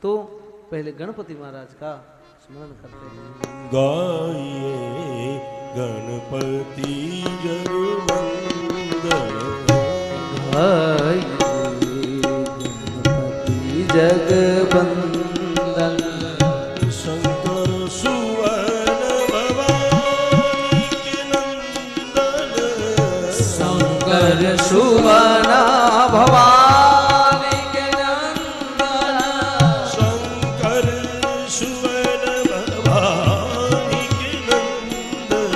तो पहले गणपति महाराज का स्मरण करते हैं। गाइए गणपति जगवंदन, गणपति जगवंदन, शंकर सुवन भवानी के नंदन, शंकर सुवन भवानी के नंदन, शंकर सुवन भवानी के नंदन,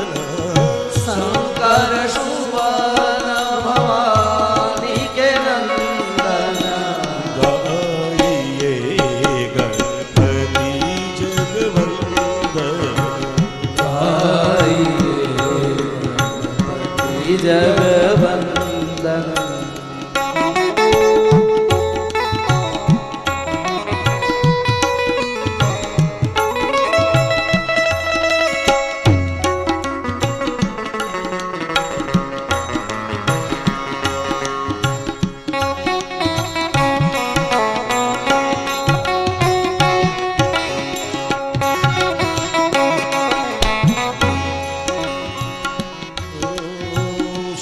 शंकर सुवन भवानी के नंदन, गाइए गणपति जगवंदन, गाइए गणपति जगवंदन।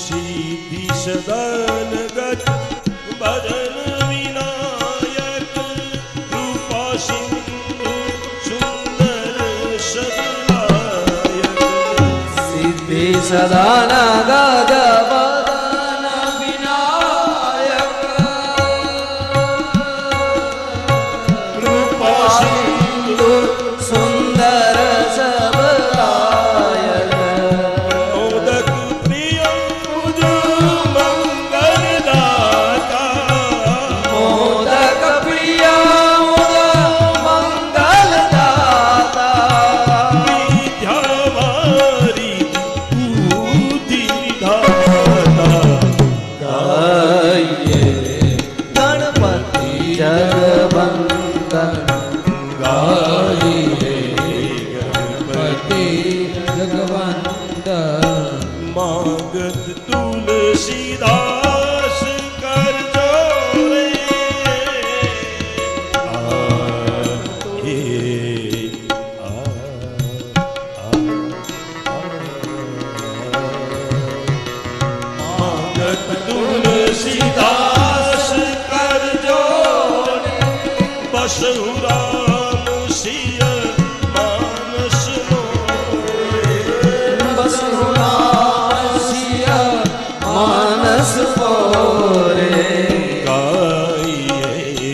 सिद्धि सदन गज भजन विनायक, रूपा सिंधु सुंदर सदनायक, सिद्धि सदान गज वदन विनायक, रूपा सिंधु सुंदर सबलायक, मोदक प्रिय मुझ मंगलदाता, मोदक प्रिय मुद मंगलदाता, विद्यावारी बुद्धि विधाता, गाइए गणपति जगवंदन, गाइए गणपति जगवंदन, मागत तुलसीदास कर जोरे, मागत तुलसीदास कर जोरे, बसहु राम सिय मानस मोरे, बसहु राम सिय मानस मोरे, गाइए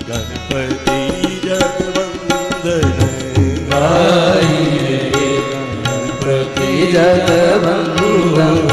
गणपति जगवंदन, गाइए गणपति जगवंदन,